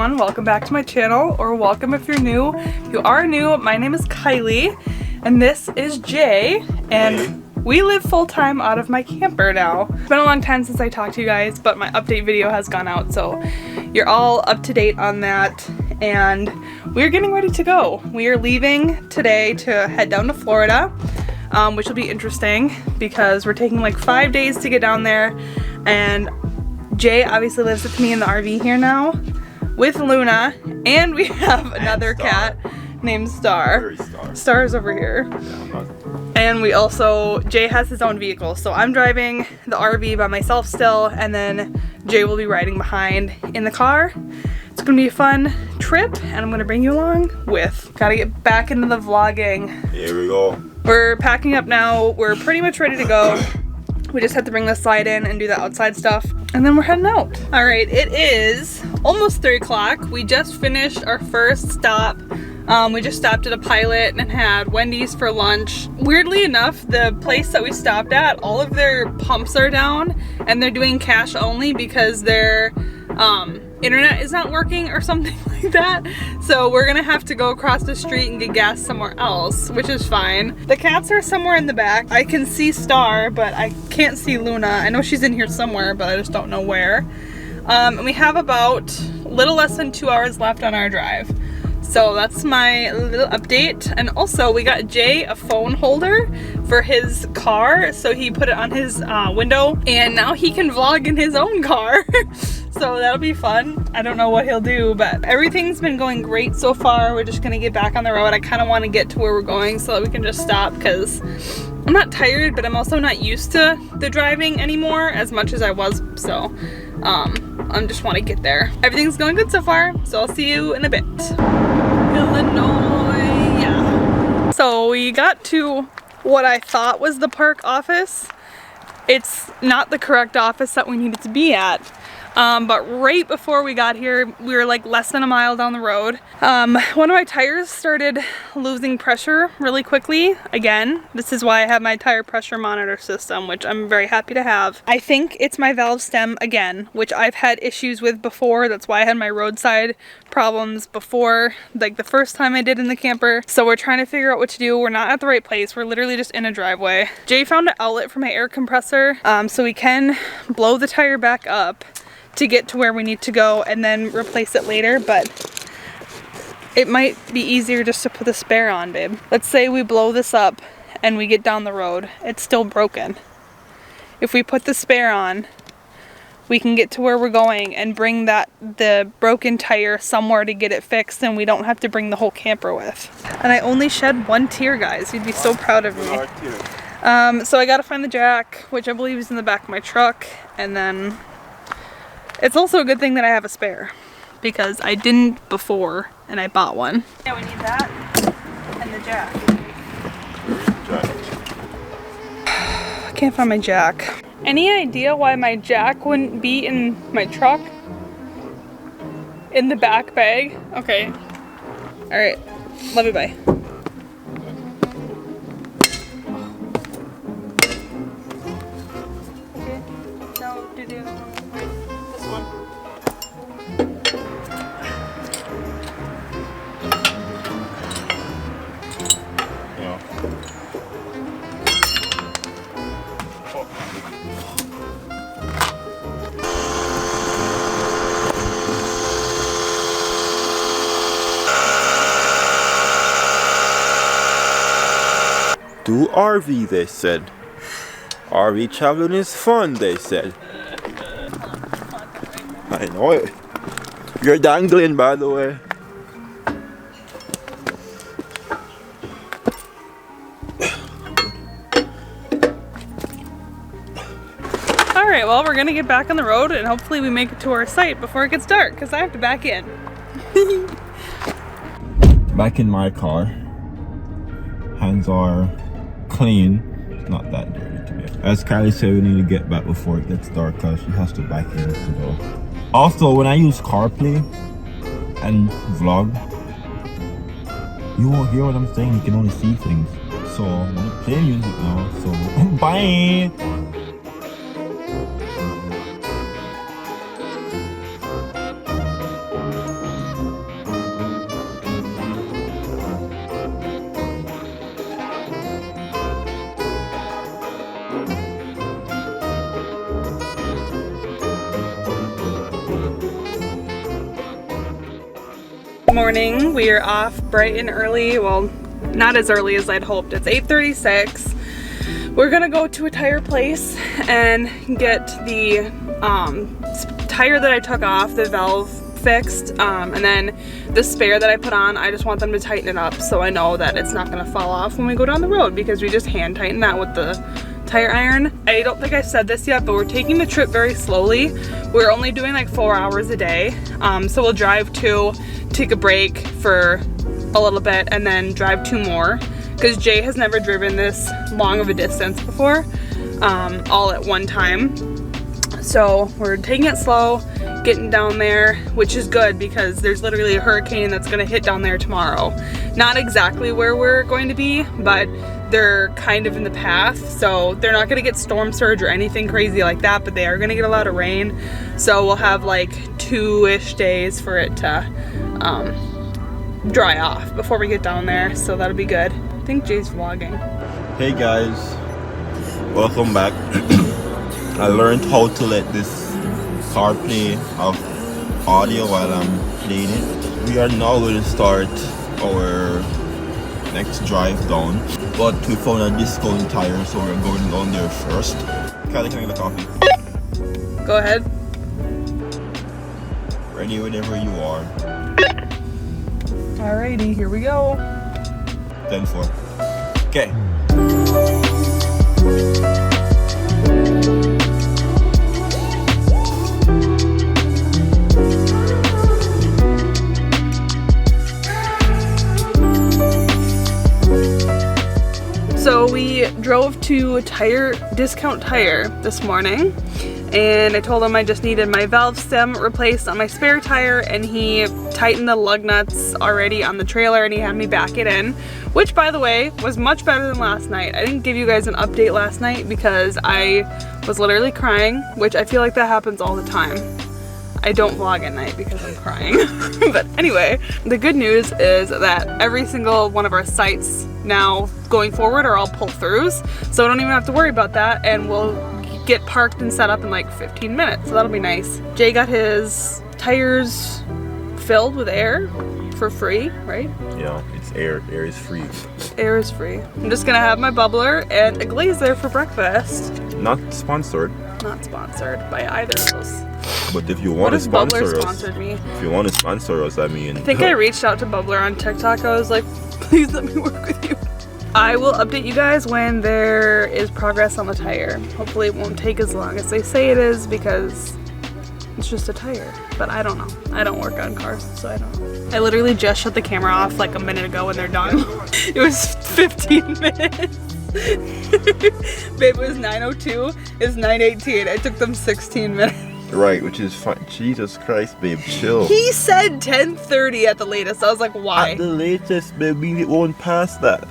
everyone, welcome back to my channel, or welcome if you're new. If you are new, my name is Kylie, and this is Jay, and we live full-time out of my camper now. It's been a long time since I talked to you guys, but my update video has gone out, so you're all up to date on that, and we're getting ready to go. We are leaving today to head down to Florida, which will be interesting because we're taking like 5 days to get down there, and Jay obviously lives with me in the RV here now with Luna, and we have another cat named Star. Star's over here. And we also, Jay has his own vehicle, so I'm driving the RV by myself still, and then Jay will be riding behind in the car. It's gonna be a fun trip, and I'm gonna bring you along with. Gotta get back into the vlogging. Here we go. We're packing up now. We're pretty much ready to go. We just have to bring the slide in and do the outside stuff, and then we're heading out. All right, it is almost 3 o'clock. We just finished our first stop. We just stopped at a Pilot and had Wendy's for lunch. Weirdly enough, the place that we stopped at, all of their pumps are down, and they're doing cash only because their internet is not working or something like that. So we're gonna have to go across the street and get gas somewhere else, which is fine. The cats are somewhere in the back. I can see Star, but I can't see Luna. I know she's in here somewhere, but I just don't know where. And we have about a little less than 2 hours left on our drive. So that's my little update. And also we got Jay a phone holder for his car. So he put it on his window, and now he can vlog in his own car. So that'll be fun. I don't know what he'll do, but everything's been going great so far. We're just gonna get back on the road. I kind of want to get to where we're going so that we can just stop, because I'm not tired, but I'm also not used to the driving anymore as much as I was. So I just want to get there. Everything's going good so far, so I'll see you in a bit. Illinois, yeah. So we got to what I thought was the park office. It's not the correct office that we needed to be at. But right before we got here, we were like less than a mile down the road. One of my tires started losing pressure really quickly again. This is why I have my tire pressure monitor system, which I'm very happy to have. I think it's my valve stem again, which I've had issues with before. That's why I had my roadside problems before, like the first time I did in the camper. So we're trying to figure out what to do. We're not at the right place. We're literally just in a driveway. Jay found an outlet for my air compressor, so we can blow the tire back up to get to where we need to go and then replace it later, but it might be easier just to put the spare on, babe. Let's say we blow this up and we get down the road. It's still broken. If we put the spare on, we can get to where we're going and bring the broken tire somewhere to get it fixed, and we don't have to bring the whole camper with. And I only shed 1 tear, guys. You'd be so proud of me. So I gotta find the jack, which I believe is in the back of my truck, and then it's also a good thing that I have a spare, because I didn't before and I bought one. Yeah, we need that and the jack. I can't find my jack. Any idea why my jack wouldn't be in my truck? In the back bag? Okay. Alright. Love you, bye. Okay. Now do the other one. Do RV, they said. RV traveling is fun, they said. I know it. You're dangling, by the way. Alright, well, we're gonna get back on the road and hopefully we make it to our site before it gets dark, because I have to back in. Back in my car. Hands are clean. It's not that dirty to me. As Kylie said, we need to get back before it gets dark because she has to back in to go. Also, when I use CarPlay and vlog, you won't hear what I'm saying. You can only see things. So I'm gonna play music now. So bye. Morning, we are off bright and early. Well, not as early as I'd hoped. It's 8:36. We're gonna go to a tire place and get the tire that I took off, the valve fixed, and then the spare that I put on, I just want them to tighten it up so I know that it's not gonna fall off when we go down the road, because we just hand tighten that with the tire iron. I don't think I said this yet, but we're taking the trip very slowly. We're only doing like 4 hours a day, so we'll drive 2, take a break for a little bit, and then drive 2 more, because Jay has never driven this long of a distance before, all at one time. So we're taking it slow, getting down there, which is good because there's literally a hurricane that's gonna hit down there tomorrow. Not exactly where we're going to be, but they're kind of in the path, so they're not gonna get storm surge or anything crazy like that, but they are gonna get a lot of rain. So we'll have like 2-ish days for it to dry off before we get down there, so that'll be good. I think Jay's vlogging. Hey guys, welcome back. I learned how to let this car play of audio while I'm playing it. We are now going to start our next drive down, but we found a discount tire, so we're going down there first. Kylie, can I get a coffee? Go ahead. Ready whenever you are. Alrighty, here we go. 10-4. Okay. So we drove to Discount Tire this morning, and I told him I just needed my valve stem replaced on my spare tire, and he tightened the lug nuts already on the trailer, and he had me back it in, which by the way was much better than last night. I didn't give you guys an update last night because I was literally crying, which I feel like that happens all the time. I don't vlog at night because I'm crying. But anyway, the good news is that every single one of our sites now going forward are all pull-throughs, so I don't even have to worry about that, and we'll get parked and set up in like 15 minutes, so that'll be nice. Jay got his tires filled with air for free, right? Yeah, it's air. Air is free. Air is free. I'm just gonna have my bubbler and a glazer for breakfast. Not sponsored. Not sponsored by either of those. But if you want to sponsor us, sponsored me? If you want to sponsor us, I mean. I think I reached out to Bubbler on TikTok. I was like, please let me work with you. I will update you guys when there is progress on the tire. Hopefully it won't take as long as they say it is, because it's just a tire. But I don't know. I don't work on cars, so I don't know. I literally just shut the camera off like a minute ago when they're done. It was 15 minutes. Babe, it was 9:02. It's 9:18. I took them 16 minutes. Right, which is fine. Jesus Christ, babe, chill. He said 10:30 at the latest. I was like, why? At the latest, baby, it won't pass that.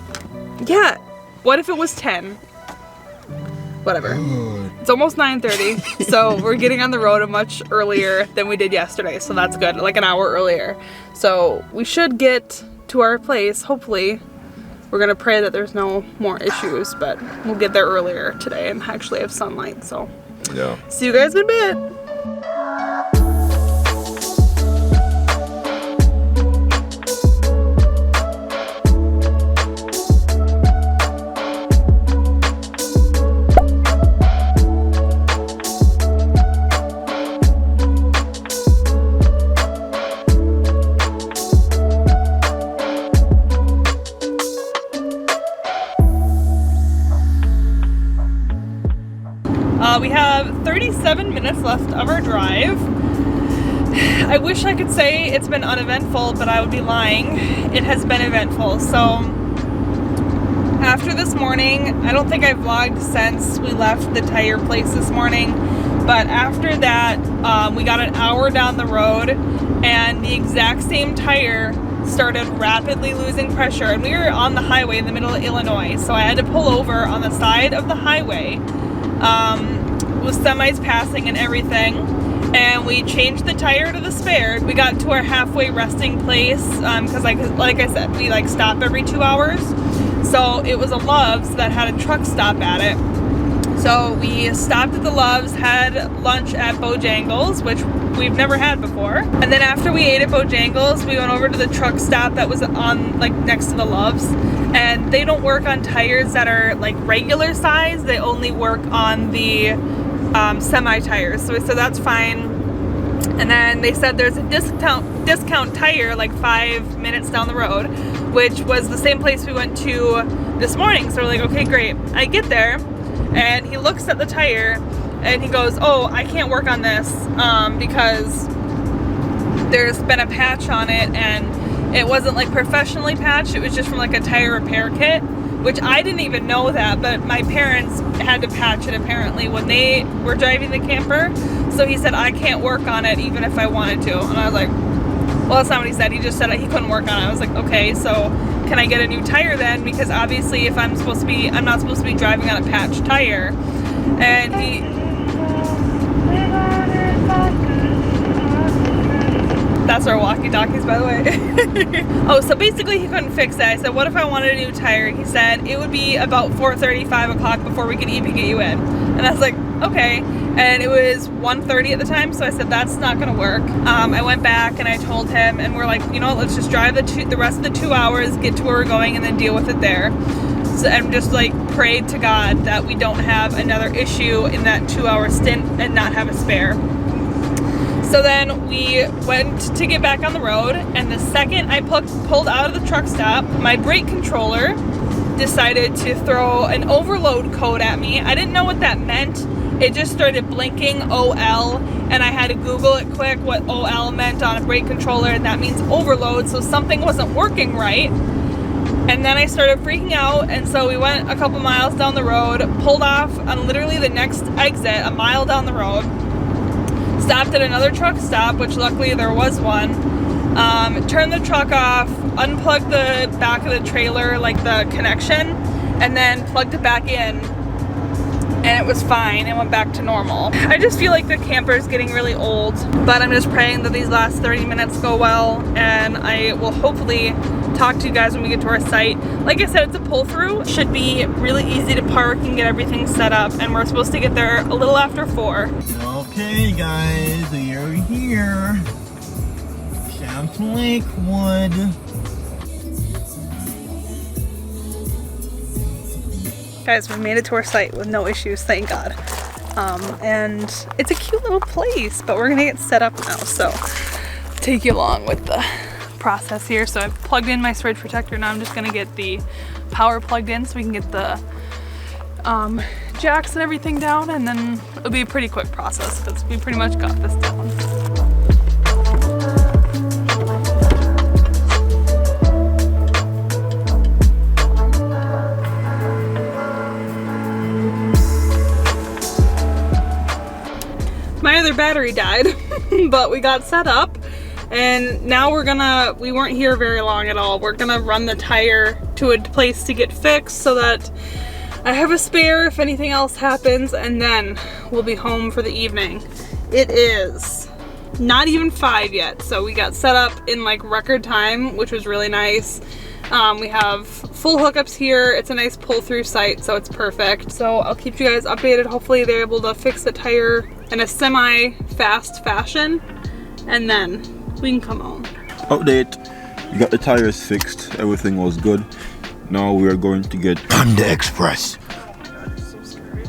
Yeah. What if it was 10? Whatever. It's almost 9:30, so we're getting on the road much earlier than we did yesterday, so that's good. Like an hour earlier. So we should get to our place, hopefully. We're gonna pray that there's no more issues, but we'll get there earlier today and actually have sunlight, so. Yeah. See you guys in a bit. We have 37 minutes left of our drive. I wish I could say it's been uneventful, but I would be lying. It has been eventful. So after this morning, I don't think I've vlogged since we left the tire place this morning, but after that, we got an hour down the road and the exact same tire started rapidly losing pressure, and we were on the highway in the middle of Illinois, so I had to pull over on the side of the highway with semis passing and everything, and we changed the tire to the spare. We got to our halfway resting place because like I said, we like stop every 2 hours, so it was a Love's that had a truck stop at it. So we stopped at the Loves, had lunch at Bojangles, which we've never had before. And then after we ate at Bojangles, we went over to the truck stop that was on like next to the Loves. And they don't work on tires that are like regular size. They only work on the semi tires. So we said that's fine. And then they said there's a discount tire like 5 minutes down the road, which was the same place we went to this morning. So we're like, okay, great. I get there and he looks at the tire and he goes, oh, I can't work on this because there's been a patch on it and it wasn't like professionally patched. It was just from like a tire repair kit, which I didn't even know that, but my parents had to patch it apparently when they were driving the camper. So he said, I can't work on it even if I wanted to. And I was like, well, that's not what he said. He just said he couldn't work on it. I was like, okay, so can I get a new tire then? Because obviously if I'm not supposed to be driving on a patched tire. And that's our walkie-talkies, by the way. Oh, so basically he couldn't fix it. I said, what if I wanted a new tire? He said it would be about 4:30, 5 o'clock before we could even get you in. And I was like, okay. And it was 1:30 at the time, so I said, that's not gonna work. I went back and I told him, and we're like, you know what, let's just drive the rest of the 2 hours, get to where we're going, and then deal with it there. So, and just like prayed to God that we don't have another issue in that 2-hour stint and not have a spare. So then we went to get back on the road, and the second I pulled out of the truck stop, my brake controller decided to throw an overload code at me. I didn't know what that meant. It just started blinking OL, and I had to Google it quick what OL meant on a brake controller, and that means overload, so something wasn't working right. And then I started freaking out, and so we went a couple miles down the road, pulled off on literally the next exit, a mile down the road, stopped at another truck stop, which luckily there was one, turned the truck off, unplugged the back of the trailer, like the connection, and then plugged it back in, and it was fine. It went back to normal. I just feel like the camper is getting really old, but I'm just praying that these last 30 minutes go well, and I will hopefully talk to you guys when we get to our site. Like I said, it's a pull-through. Should be really easy to park and get everything set up, and we're supposed to get there a little after 4. Okay guys, we are here. Camp Lakewood. Guys, we made it to our site with no issues, thank God. And it's a cute little place, but we're gonna get set up now, so take you along with the process here. So I've plugged in my surge protector. Now I'm just gonna get the power plugged in so we can get the jacks and everything down, and then it'll be a pretty quick process because we pretty much got this down. My other battery died, but we got set up, and now we weren't here very long at all. We're gonna run the tire to a place to get fixed so that I have a spare if anything else happens, and then we'll be home for the evening. It is not even 5 yet, so we got set up in like record time, which was really nice. We have full hookups here. It's a nice pull-through site, so it's perfect. So I'll keep you guys updated. Hopefully they're able to fix the tire in a semi-fast fashion, and then we can come home. Update, we got the tires fixed, everything was good. Now we are going to get Panda Express. God, it's so scary.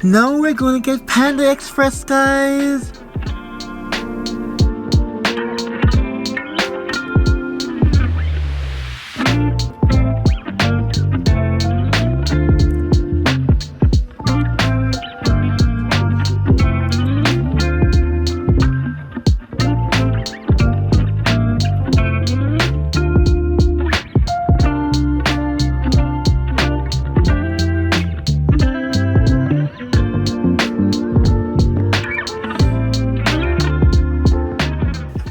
Now we're going to get Panda Express, guys.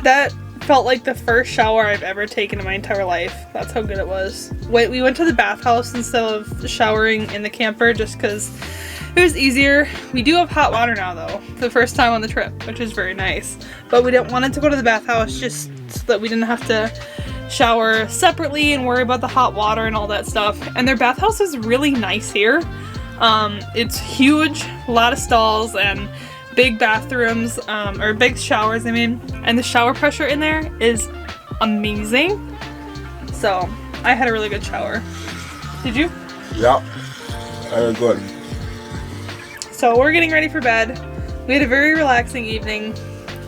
That felt like the first shower I've ever taken in my entire life. That's how good it was. Wait, we went to the bathhouse instead of showering in the camper just because it was easier. We do have hot water now though, for the first time on the trip, which is very nice. But we didn't want it to go to the bathhouse just so that we didn't have to shower separately and worry about the hot water and all that stuff. And their bathhouse is really nice here. It's huge, a lot of stalls and big bathrooms, or big showers, I mean. And the shower pressure in there is amazing. So I had a really good shower. Did you? Yeah, very good. So we're getting ready for bed. We had a very relaxing evening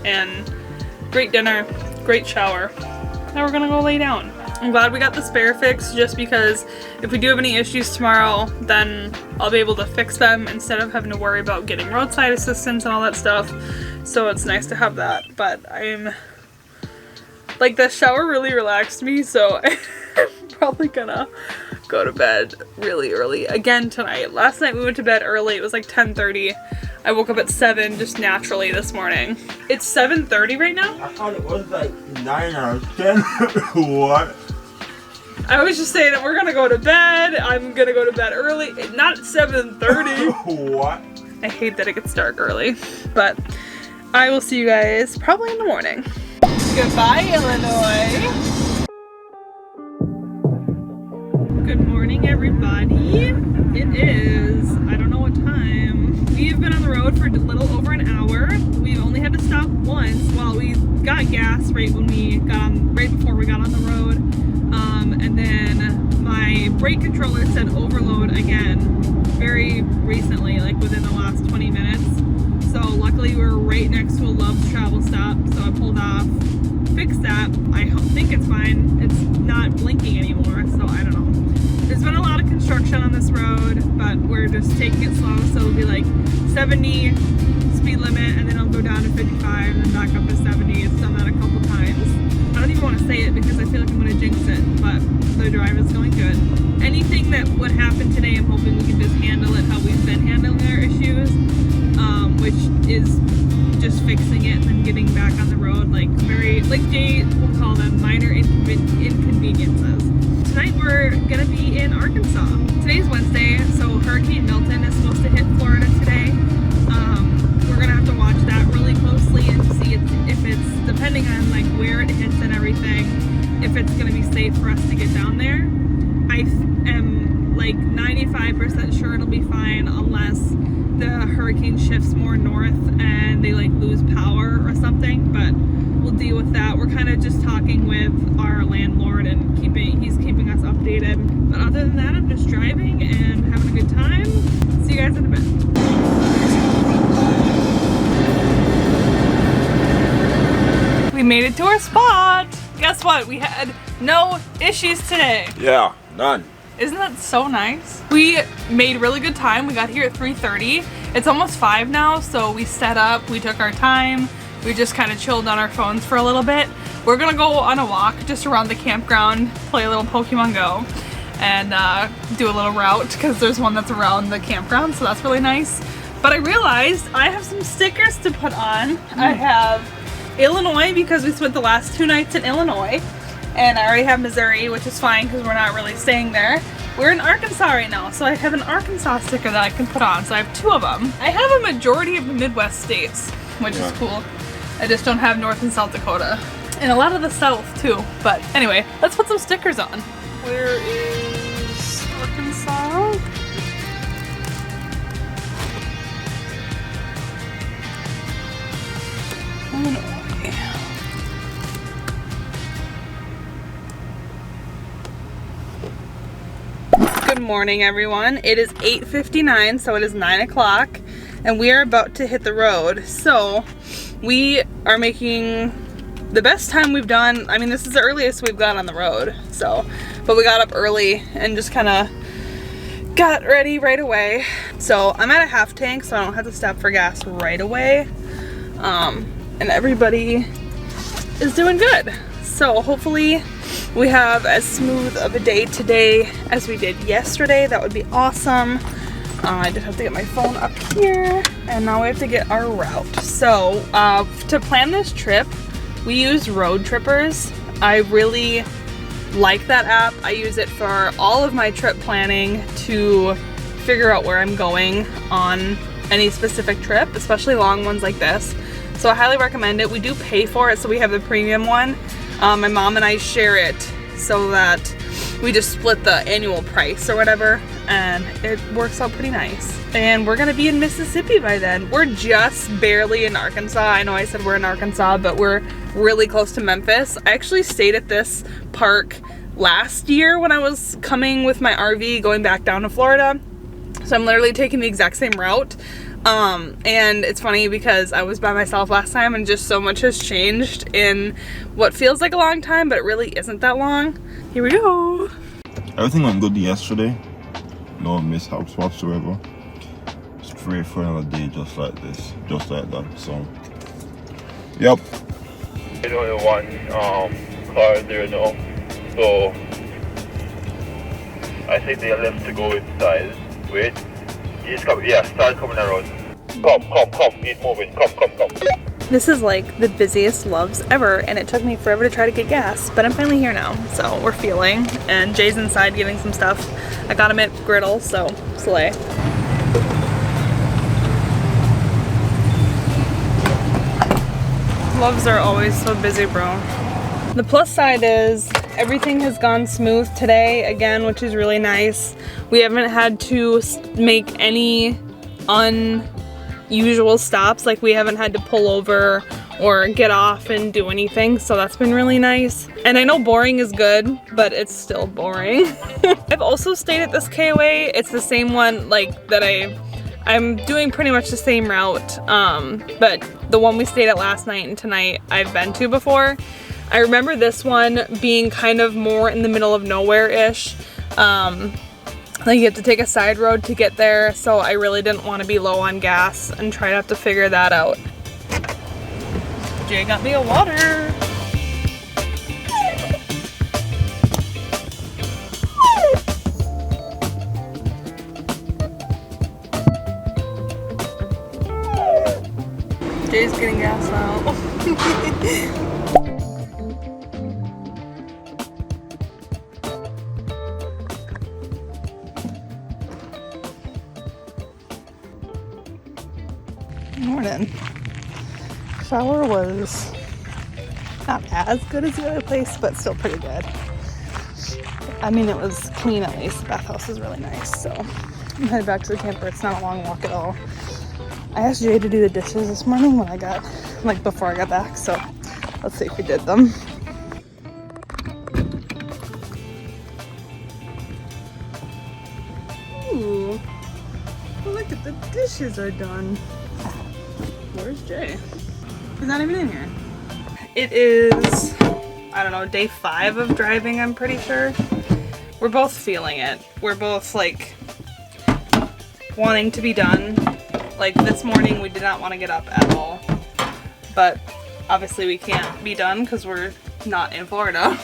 and great dinner, great shower. Now we're gonna go lay down. I'm glad we got the spare fixed just because if we do have any issues tomorrow, then I'll be able to fix them instead of having to worry about getting roadside assistance and all that stuff. So it's nice to have that. But I'm like, the shower really relaxed me, so I'm probably gonna go to bed really early again tonight. Last night we went to bed early. It was like 10:30. I woke up at 7 just naturally this morning. It's 7:30 right now? I thought it was like 9 or 10. What? I was just saying that we're gonna go to bed. I'm gonna go to bed early. Not at 7:30. What? I hate that it gets dark early. But I will see you guys probably in the morning. Goodbye, Illinois. Good morning, everybody. It is, I don't know what time. We've been on the road for a little over an hour. We've only had to stop once. Well, we got gas right before we got on the road. And then my brake controller said overload again very recently, like within the last 20 minutes. So luckily we were right next to a Love's travel stop, so I pulled off, fixed that. I think it's fine. It's not blinking anymore, so I don't know. There's been a lot of construction on this road, but we're just taking it slow, so it'll be like 70 speed limit, and then it'll go down to 55 and then back up to 70. It's done that a couple times. I don't even want to say it because I feel like I'm going to jinx it, but the drive is going good. Anything that would happen today, I'm hoping we can just handle it how we've been handling our issues, which is just fixing it and then getting back on the road, like Jay will call them minor inconveniences. Tonight we're gonna be in Arkansas. Today's Wednesday, so Hurricane Milton is supposed to hit Florida today. We're gonna have to watch that really closely and see if it's, depending on like where it hits and everything, if it's gonna be safe for us to get down there. I am like 95% sure it'll be fine unless the hurricane shifts more north and they like lose power or something, but we'll deal with that. We're kind of just talking with our landlord and he's keeping us updated. But other than that, I'm just driving and having a good time. See you guys in a bit. We made it to our spot. Guess what? We had no issues today. Yeah, none. Isn't that so nice? We made really good time. We got here at 3:30. It's almost 5 now, so we set up, we took our time. We just kind of chilled on our phones for a little bit. We're gonna go on a walk just around the campground, play a little Pokemon Go, and do a little route because there's one that's around the campground, so that's really nice. But I realized I have some stickers to put on. I have Illinois because we spent the last 2 nights in Illinois, and I already have Missouri, which is fine because we're not really staying there. We're in Arkansas right now, so I have an Arkansas sticker that I can put on, so I have 2 of them. I have a majority of the Midwest states, which is cool. I just don't have North and South Dakota. And a lot of the South too. But anyway, let's put some stickers on. Where is Arkansas? Illinois. Good morning, everyone. It is 8:59, so it is 9 o'clock, and we are about to hit the road. So we are making the best time we've done. I mean, this is the earliest we've got on the road, so, but we got up early and just kind of got ready right away. So I'm at a half tank, so I don't have to stop for gas right away. And everybody is doing good. So hopefully we have as smooth of a day today as we did yesterday. That would be awesome. I just have to get my phone up here, and now we have to get our route. So to plan this trip, we use Road Trippers. I really like that app. I use it for all of my trip planning to figure out where I'm going on any specific trip, especially long ones like this. So I highly recommend it. We do pay for it, so we have the premium one. My mom and I share it so that we just split the annual price or whatever, and it works out pretty nice. And we're gonna be in Mississippi by then. We're just barely in Arkansas. I know I said we're in Arkansas, but we're really close to Memphis. I actually stayed at this park last year when I was coming with my RV going back down to Florida. So I'm literally taking the exact same route. And it's funny because I was by myself last time and just so much has changed in what feels like a long time, but it really isn't that long. Here we go. Everything went good yesterday. No mishaps whatsoever. Just pray for another day just like this. Just like that. So, yep. There's only one car there now. So, I think they left to go inside. Wait. He's coming, yeah, start coming around. Come, he's moving, come. This is like the busiest Loves ever, and it took me forever to try to get gas, but I'm finally here now, so we're fueling, and Jay's inside getting some stuff. I got him at Griddle, so slay. Loves are always so busy, bro. The plus side is everything has gone smooth today again, which is really nice. We haven't had to make any unusual stops, like we haven't had to pull over or get off and do anything, so that's been really nice. And I know boring is good, but it's still boring. I've also stayed at this KOA. It's the same one like that I'm doing pretty much the same route, but the one we stayed at last night and tonight I've been to before. I remember this one being kind of more in the middle of nowhere-ish. Like you have to take a side road to get there, so I really didn't want to be low on gas and try to have to figure that out. Jay got me a water. Jay's getting gas now. Morning. Shower was not as good as the other place, but still pretty good. I mean, it was clean at least. The bathhouse is really nice, so I'm headed back to the camper. It's not a long walk at all. I asked Jay to do the dishes this morning when I got, like before I got back, so let's see if he did them. Ooh, look at the dishes are done. Where's Jay? He's not even in here. It is, I don't know, day 5 of driving, I'm pretty sure. We're both feeling it. We're both like wanting to be done. Like this morning we did not want to get up at all. But obviously we can't be done because we're not in Florida.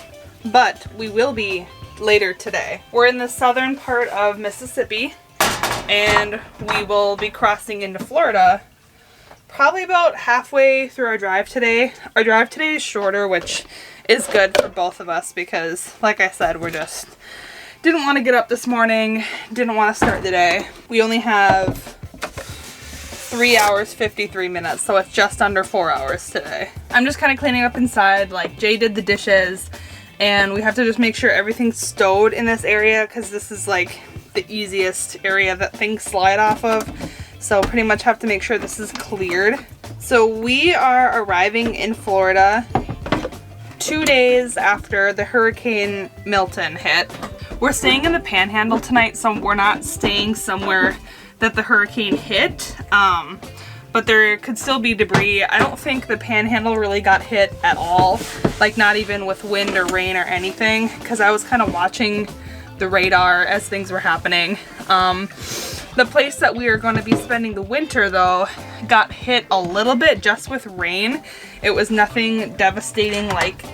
But we will be later today. We're in the southern part of Mississippi and we will be crossing into Florida probably about halfway through our drive today. Our drive today is shorter, which is good for both of us because, like I said, we're just didn't want to get up this morning, didn't want to start the day. We only have 3 hours, 53 minutes, so it's just under 4 hours today. I'm just kind of cleaning up inside, like Jay did the dishes, and we have to just make sure everything's stowed in this area because this is like the easiest area that things slide off of. So pretty much have to make sure this is cleared. So we are arriving in Florida 2 days after the Hurricane Milton hit. We're staying in the Panhandle tonight, so we're not staying somewhere that the hurricane hit. But there could still be debris. I don't think the Panhandle really got hit at all. Like not even with wind or rain or anything, because I was kind of watching the radar as things were happening. The place that we are going to be spending the winter though got hit a little bit just with rain. It was nothing devastating like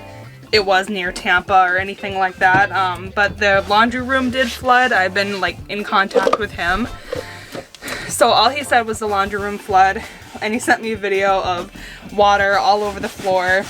it was near Tampa or anything like that. But the laundry room did flood. I've been like in contact with him. So all he said was the laundry room flood, and he sent me a video of water all over the floor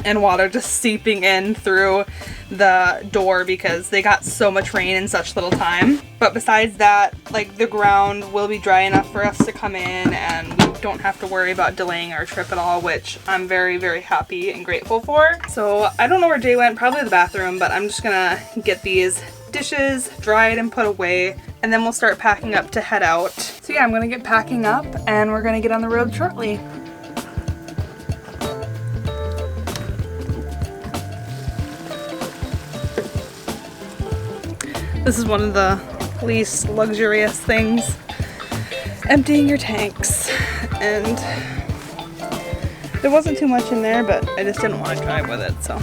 and water just seeping in through the door because they got so much rain in such little time. But besides that, like the ground will be dry enough for us to come in, and don't have to worry about delaying our trip at all, which I'm very, very happy and grateful for. So I don't know where Jay went, probably the bathroom, but I'm just gonna get these dishes dried and put away, and then we'll start packing up to head out. So yeah, I'm gonna get packing up and we're gonna get on the road shortly. This is one of the least luxurious things, emptying your tanks, and there wasn't too much in there, but I just didn't want to drive with it, so.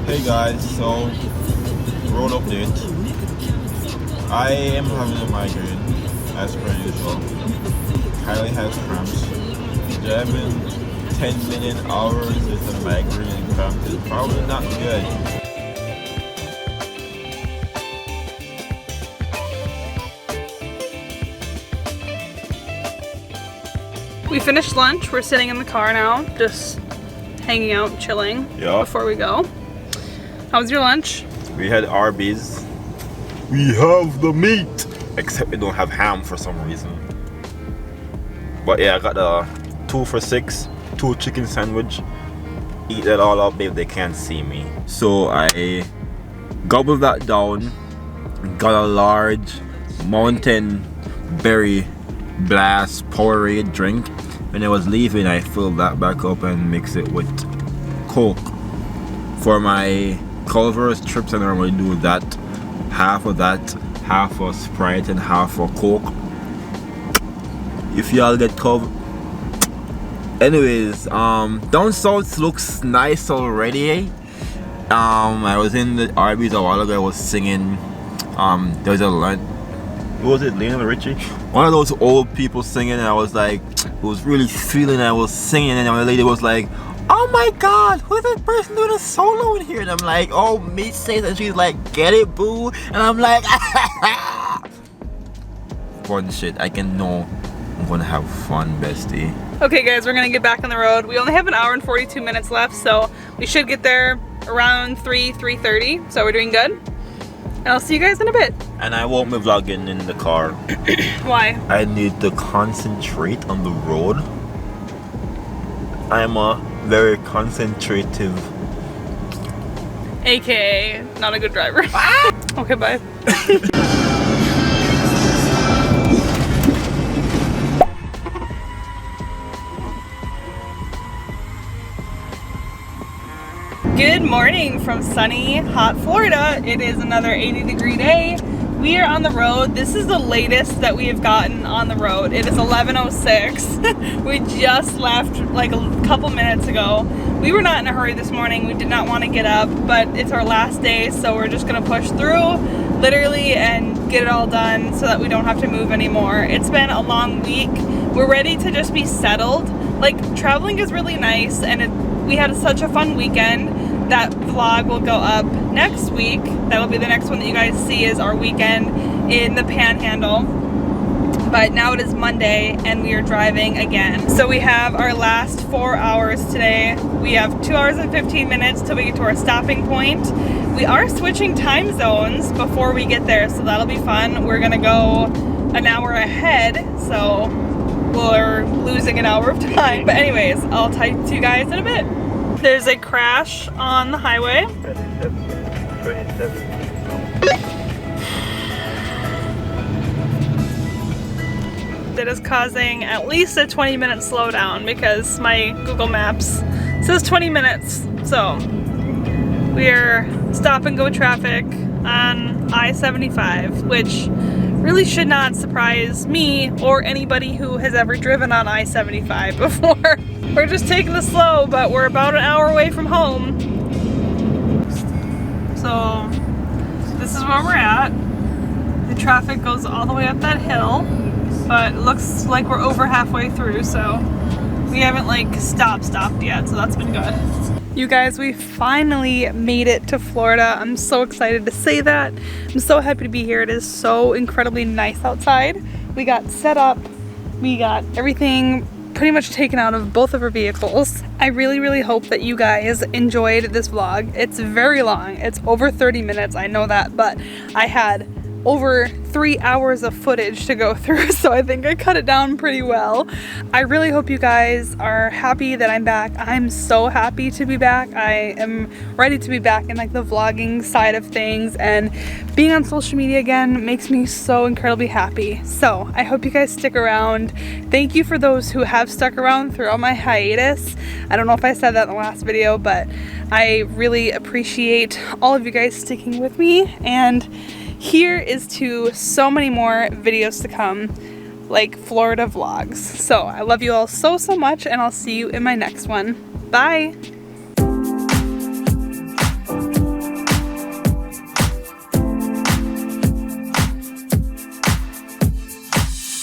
Hey guys, so road update. I am having a migraine as per usual. Kylie has cramps. Driving 10 million hours with a migraine and cramps is probably not good. We finished lunch. We're sitting in the car now, just hanging out, chilling before we go. How was your lunch? We had Arby's. We have the meat! Except we don't have ham for some reason. But yeah, I got the 2 for $6, 2 chicken sandwich. Eat that all up, babe, they can't see me. So I gobbled that down, got a large Mountain Berry Blast Powerade drink. When I was leaving, I filled that back up and mixed it with Coke. For my Culver's trips, I normally do that. Half of that, half of Sprite and half of Coke. If y'all get covered. Anyways, down south looks nice already. I was in the Arby's a while ago. I was singing. There was a line. What was it, Lionel Richie? One of those old people singing, and I was like, it was really feeling. I was singing, and the lady was like, "Oh my God, who's that person doing a solo in here?" And I'm like, "Oh, me says," and she's like, "Get it, boo," and I'm like, fun shit. I can know I'm gonna have fun, bestie. Okay guys, we're gonna get back on the road. We only have an hour and 42 minutes left, so we should get there around 3:30, so we're doing good. And I'll see you guys in a bit. And I won't be vlogging in the car. Why? I need to concentrate on the road. I'm a very concentrative, AKA not a good driver. Okay, bye. Good morning from sunny, hot Florida. It is another 80-degree day. We are on the road. This is the latest that we have gotten on the road. It is 11:06. We just left like a couple minutes ago. We were not in a hurry this morning. We did not want to get up, but it's our last day, so we're just gonna push through literally and get it all done so that we don't have to move anymore. It's been a long week. We're ready to just be settled. Like, traveling is really nice, and we had such a fun weekend. That vlog will go up next week. That'll be the next one that you guys see, is our weekend in the Panhandle. But now it is Monday and we are driving again. So we have our last 4 hours today. We have 2 hours and 15 minutes till we get to our stopping point. We are switching time zones before we get there, so that'll be fun. We're gonna go an hour ahead, so we're losing an hour of time. But anyways, I'll talk to you guys in a bit. There's a crash on the highway. 27. That is causing at least a 20-minute slowdown because my Google Maps says 20 minutes. So we are stop and go traffic on I-75, which really should not surprise me or anybody who has ever driven on I-75 before. We're just taking it slow, but we're about an hour away from home. So this is where we're at. The traffic goes all the way up that hill, but it looks like we're over halfway through, so we haven't like stopped yet, so that's been good. You guys, we finally made it to Florida. I'm so excited to say that. I'm so happy to be here. It is so incredibly nice outside. We got set up. We got everything pretty much taken out of both of our vehicles. I really hope that you guys enjoyed this vlog. It's very long. It's over 30 minutes, I know that, but I had over 3 hours of footage to go through, so I think I cut it down pretty well. I really hope you guys are happy that I'm back. I'm so happy to be back. I am ready to be back in like the vlogging side of things, and being on social media again makes me so incredibly happy. So I hope you guys stick around. Thank you for those who have stuck around throughout my hiatus. I don't know if I said that in the last video, but I really appreciate all of you guys sticking with me, and here is to so many more videos to come, like Florida vlogs. So I love you all so much, and I'll see you in my next one. Bye!